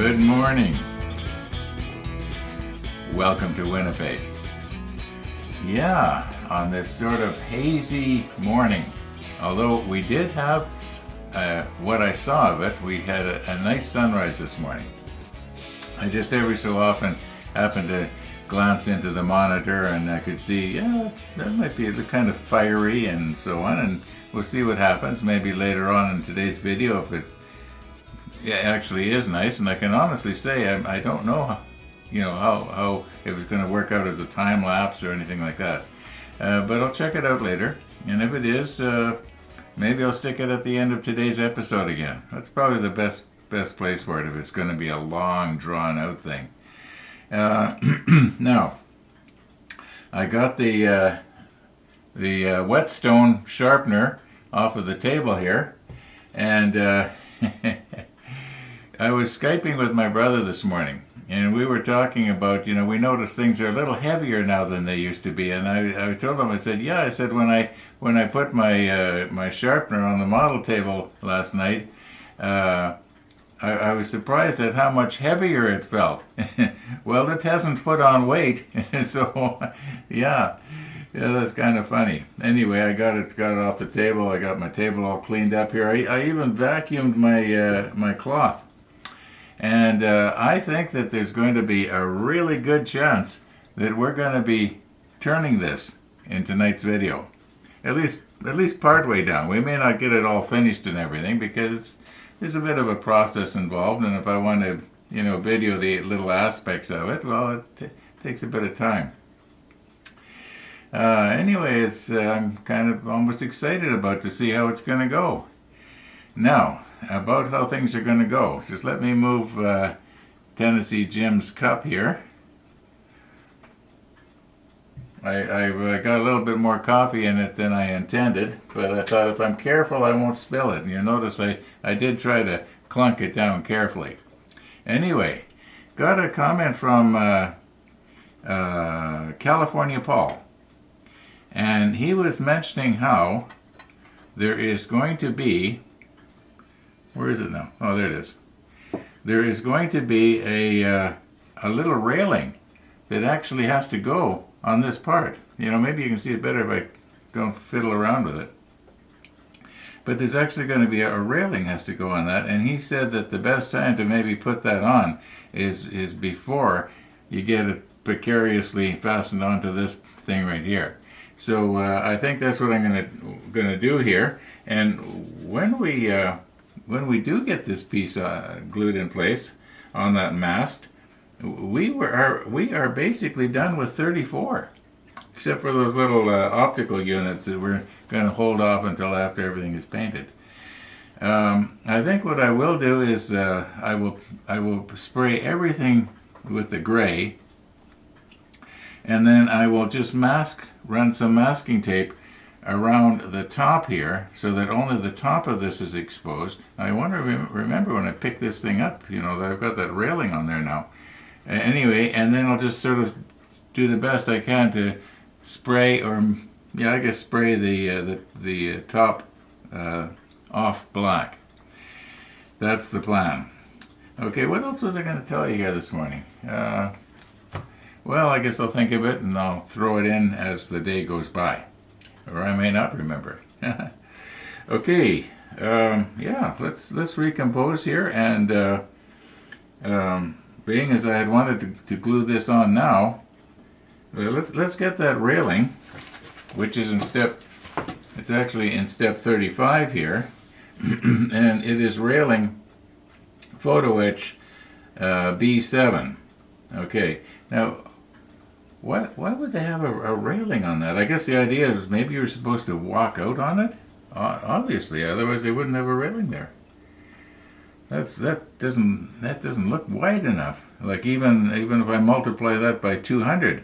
Good morning. Welcome to Winnipeg. Yeah, on this sort of hazy morning, although we did have what I saw of it, we had a nice sunrise this morning. I just every so often happen to glance into the monitor and I could see, yeah, that might be kind of fiery and so on, and we'll see what happens maybe later on in today's video if it actually is nice. And I can honestly say I don't know how it was going to work out as a time lapse or anything like that, but I'll check it out later, and if it is, maybe I'll stick it at the end of today's episode again. That's probably the best place for it if it's going to be a long drawn out thing. Now I got the whetstone sharpener off of the table here, and I was Skyping with my brother this morning, and we were talking about, we noticed things are a little heavier now than they used to be, and I told him, I said, when I put my sharpener on the model table last night, I was surprised at how much heavier it felt. Well, it hasn't put on weight, so yeah, that's kind of funny. Anyway, I got it off the table. I got my table all cleaned up here. I even vacuumed my cloth. And I think that there's going to be a really good chance that we're going to be turning this in tonight's video. At least partway down. We may not get it all finished and everything because there's a bit of a process involved, and if I want to, video the little aspects of it, well, it takes a bit of time. Anyway, I'm kind of almost excited about to see how it's going to go. Now, about how things are going to go. Just let me move Tennessee Jim's cup here. I've got a little bit more coffee in it than I intended, but I thought if I'm careful I won't spill it. And you'll notice I did try to clunk it down carefully. Anyway, got a comment from California Paul. And he was mentioning how there is going to be, where is it now? Oh, there it is. There is going to be a little railing that actually has to go on this part. Maybe you can see it better if I don't fiddle around with it. But there's actually going to be a railing has to go on that, and he said that the best time to maybe put that on is before you get it precariously fastened onto this thing right here. So I think that's what I'm gonna do here. And when we do get this piece glued in place on that mast, we are basically done with 34, except for those little optical units that we're going to hold off until after everything is painted. I think what I will do is I will spray everything with the gray, and then I will just run some masking tape around the top here so that only the top of this is exposed. I want to remember when I pick this thing up, that I've got that railing on there now. Anyway, and then I'll just sort of do the best I can to spray, spray the top off black. That's the plan. Okay, what else was I going to tell you here this morning? Well, I guess I'll think of it and I'll throw it in as the day goes by. Or I may not remember. Okay, let's recompose here, and being as I had wanted to glue this on now, let's get that railing, which is it's actually in step 35 here, and it is railing photo etch B7. Okay, now why would they have a railing on that? I guess the idea is maybe you're supposed to walk out on it, obviously, otherwise they wouldn't have a railing there. That doesn't look wide enough. Like even if I multiply that by 200,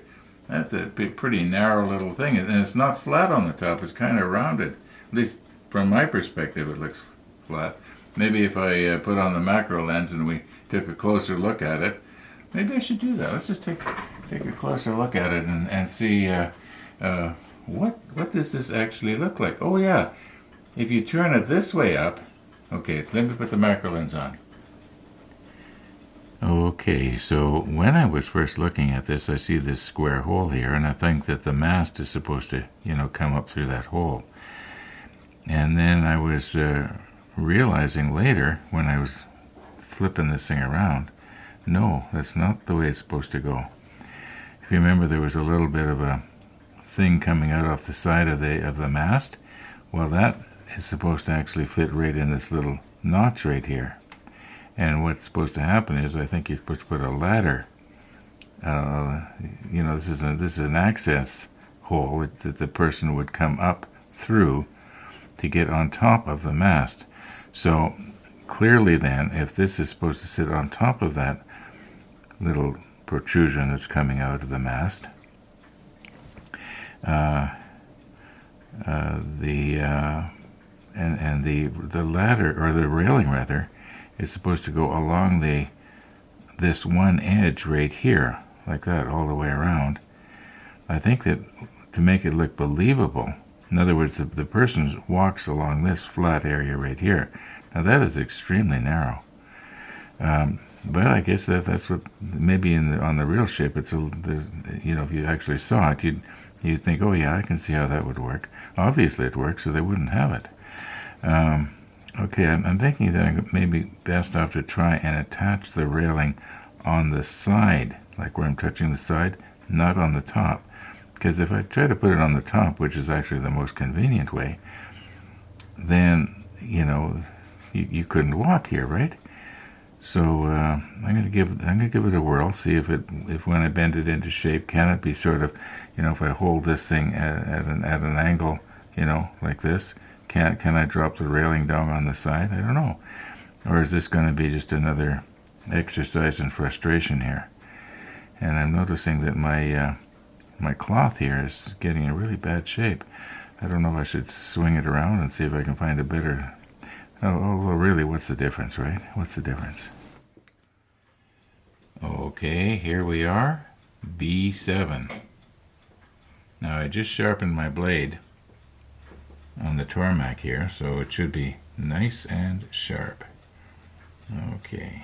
that's a pretty narrow little thing, and it's not flat on the top. It's kind of rounded. At least from my perspective, it looks flat. Maybe if I put on the macro lens and we took a closer look at it, maybe I should do that. Let's just take a closer look at it and see what does this actually look like. Oh yeah, if you turn it this way up, okay, let me put the macro lens on. Okay, so when I was first looking at this, I see this square hole here, and I think that the mast is supposed to, come up through that hole. And then I was realizing later, when I was flipping this thing around, no, that's not the way it's supposed to go. If you remember, there was a little bit of a thing coming out off the side of the mast. Well, that is supposed to actually fit right in this little notch right here. And what's supposed to happen is, I think you're supposed to put a ladder. This is an access hole that the person would come up through to get on top of the mast. So clearly then, if this is supposed to sit on top of that little protrusion that's coming out of the mast, the ladder, or the railing rather, is supposed to go along this one edge right here, like that, all the way around. I think that to make it look believable, in other words, the person walks along this flat area right here. Now that is extremely narrow. But I guess that's what maybe on the real ship. If you actually saw it, you'd think, oh yeah, I can see how that would work. Obviously it works, so they wouldn't have it. Okay, I'm thinking that I maybe best off to try and attach the railing on the side, like where I'm touching the side, not on the top. Because if I try to put it on the top, which is actually the most convenient way, then, you couldn't walk here, right? So I'm going to give it a whirl, see if when I bend it into shape, can it be sort of, if I hold this thing at an angle, like this, can I drop the railing down on the side? I don't know. Or is this going to be just another exercise in frustration here? And I'm noticing that my cloth here is getting in really bad shape. I don't know if I should swing it around and see if I can find a better... Oh, well, really, what's the difference, right? What's the difference? Okay, here we are, B7. Now, I just sharpened my blade on the tarmac here, so it should be nice and sharp. Okay.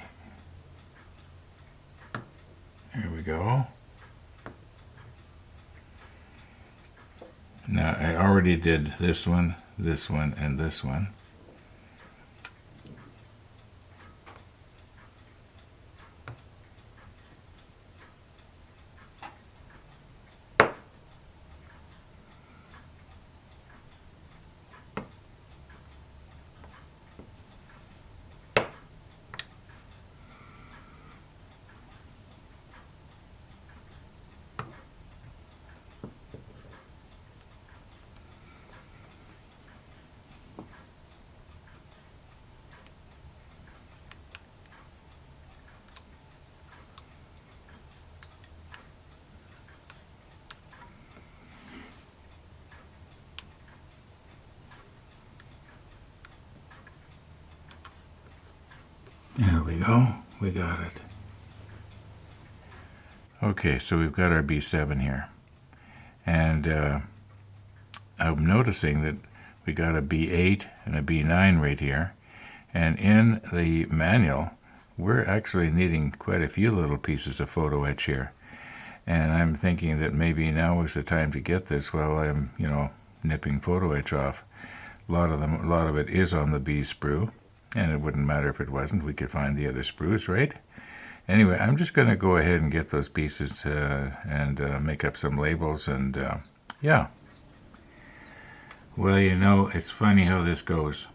There we go. Now, I already did this one, and this one. There we go. We got it. Okay, so we've got our B7 here. And I'm noticing that we got a B8 and a B9 right here. And in the manual, we're actually needing quite a few little pieces of photo etch here. And I'm thinking that maybe now is the time to get this while I'm, nipping photo etch off. A lot of it is on the B sprue. And it wouldn't matter if it wasn't. We could find the other sprues, right? Anyway, I'm just going to go ahead and get those pieces and make up some labels. And yeah. Well, it's funny how this goes.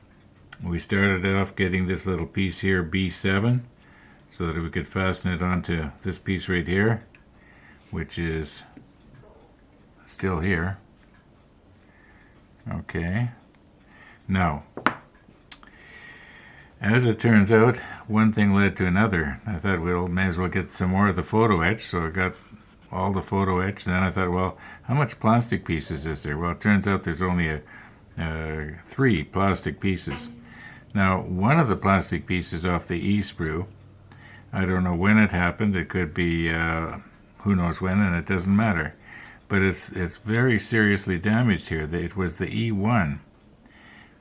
We started off getting this little piece here, B7, so that we could fasten it onto this piece right here, which is still here. Okay. Now, as it turns out, one thing led to another. I thought, well, may as well get some more of the photo etch, so I got all the photo etch. And then I thought, well, how much plastic pieces is there? Well, it turns out there's only 3 plastic pieces. Now, one of the plastic pieces off the E sprue, I don't know when it happened. It could be who knows when, and it doesn't matter. But it's very seriously damaged here. It was the E1.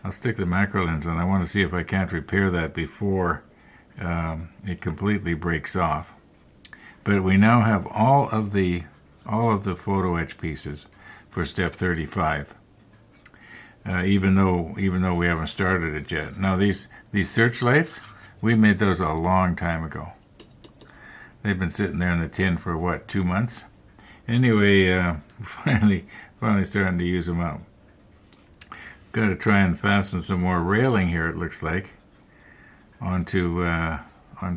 I'll stick the macro lens on. I want to see if I can't repair that before it completely breaks off. But we now have all of the photo etch pieces for step 35. Even though we haven't started it yet. Now these searchlights, we made those a long time ago. They've been sitting there in the tin for what, 2 months? Anyway, finally starting to use them up. Got to try and fasten some more railing here, it looks like, onto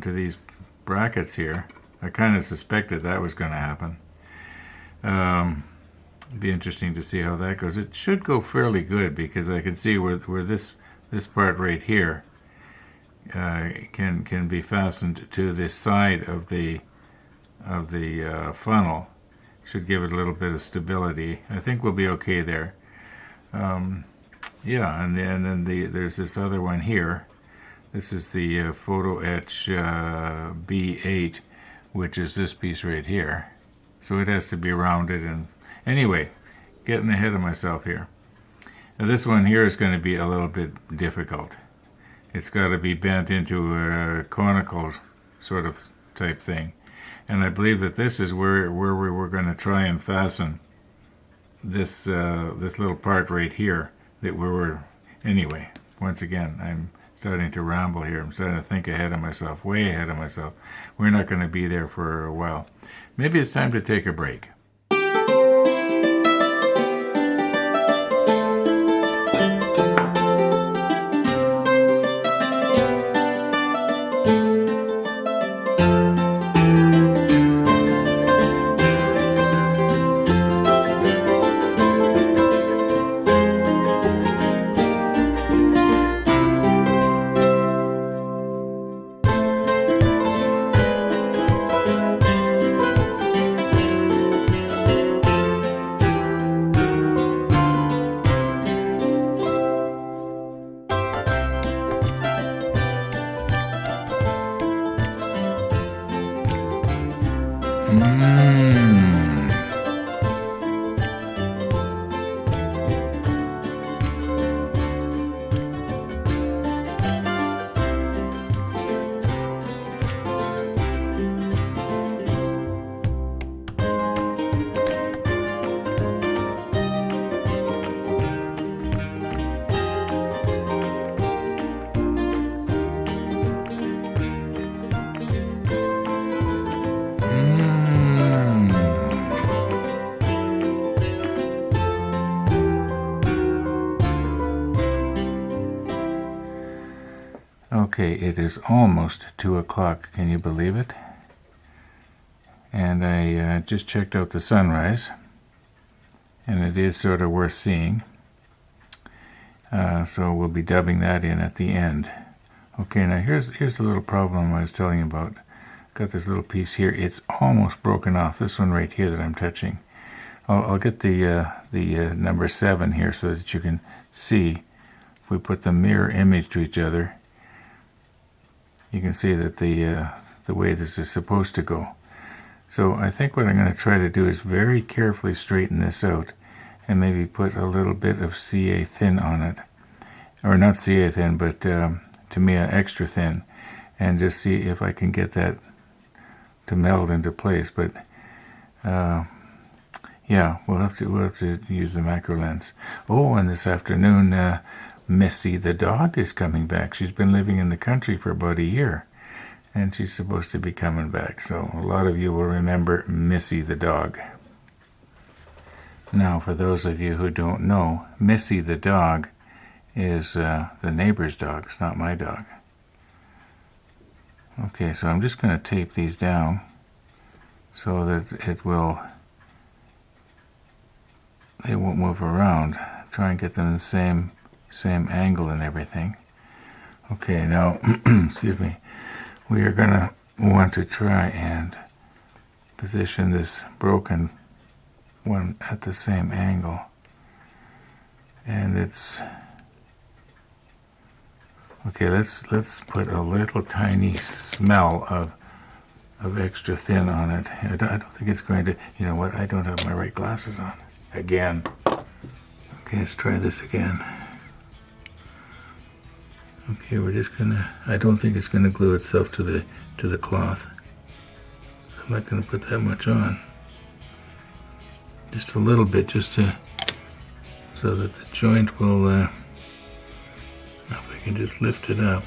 these brackets here. I kind of suspected that was going to happen. It'd be interesting to see how that goes. It should go fairly good because I can see where this part right here can be fastened to this side of the funnel. Should give it a little bit of stability. I think we'll be okay there. Yeah, and then there's this other one here. This is the photo etch B8, which is this piece right here. So it has to be rounded. And anyway, getting ahead of myself here. Now this one here is going to be a little bit difficult. It's got to be bent into a conical sort of type thing. And I believe that this is where we were going to try and fasten this little part right here that we were. Anyway, once again, I'm starting to ramble here. I'm starting to think ahead of myself, way ahead of myself. We're not going to be there for a while. Maybe it's time to take a break. Okay, it is almost 2 o'clock, can you believe it? And I just checked out the sunrise, and it is sort of worth seeing. So we'll be dubbing that in at the end. Okay, now here's the little problem I was telling you about. Got this little piece here. It's almost broken off. This one right here that I'm touching. I'll get the number 7 here so that you can see. If we put the mirror image to each other, you can see that the way this is supposed to go. So I think what I'm going to try to do is very carefully straighten this out and maybe put a little bit of CA thin on it. Or not CA thin, but Tamiya extra thin, and just see if I can get that to meld into place. But yeah, we'll have to use the macro lens. Oh, and this afternoon, Missy the dog is coming back. She's been living in the country for about a year, and she's supposed to be coming back. So a lot of you will remember Missy the dog. Now, for those of you who don't know, Missy the dog is the neighbor's dog. It's not my dog. Okay, so I'm just going to tape these down so that they won't move around. Try and get them in the same angle and everything. Okay, now, excuse me, we are going to want to try and position this broken one at the same angle. And it's okay. Let's put a little tiny smell of extra thin on it. I don't think it's going to. You know what? I don't have my right glasses on again. Okay, let's try this again. Okay, we're just gonna, I don't think it's gonna glue itself to the cloth. I'm not gonna put that much on. Just a little bit, just to, so that the joint will, now if I can just lift it up.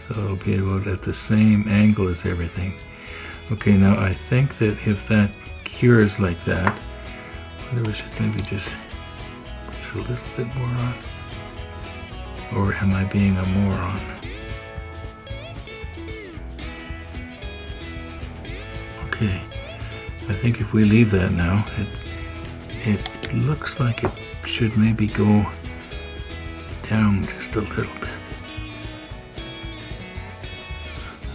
So it'll be about at the same angle as everything. Okay, now I think that if that cures like that, whether we should maybe just put a little bit more on. Or am I being a moron? Okay, I think if we leave that now, it looks like it should maybe go down just a little bit.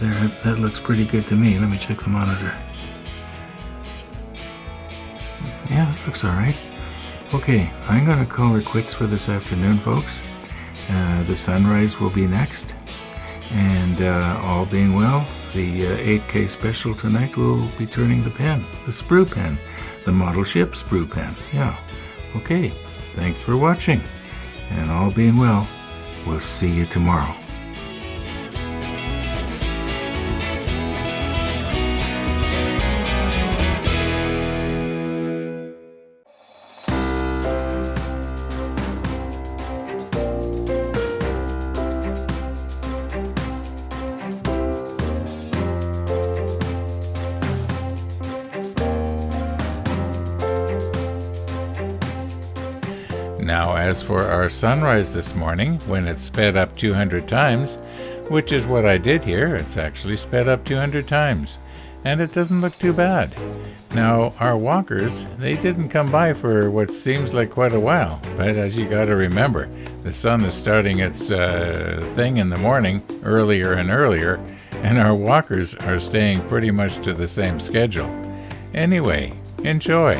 There, that looks pretty good to me. Let me check the monitor. Yeah, that looks all right. Okay, I'm gonna call it quits for this afternoon, folks. The sunrise will be next, and all being well, the 8K special tonight will be turning the pen, the sprue pen, the model ship sprue pen. Yeah, okay, thanks for watching, and all being well, we'll see you tomorrow. Now, as for our sunrise this morning, when it's sped up 200 times, which is what I did here, it's actually sped up 200 times, and it doesn't look too bad. Now, our walkers, they didn't come by for what seems like quite a while, but as you gotta remember, the sun is starting its thing in the morning, earlier and earlier, and our walkers are staying pretty much to the same schedule. Anyway, enjoy!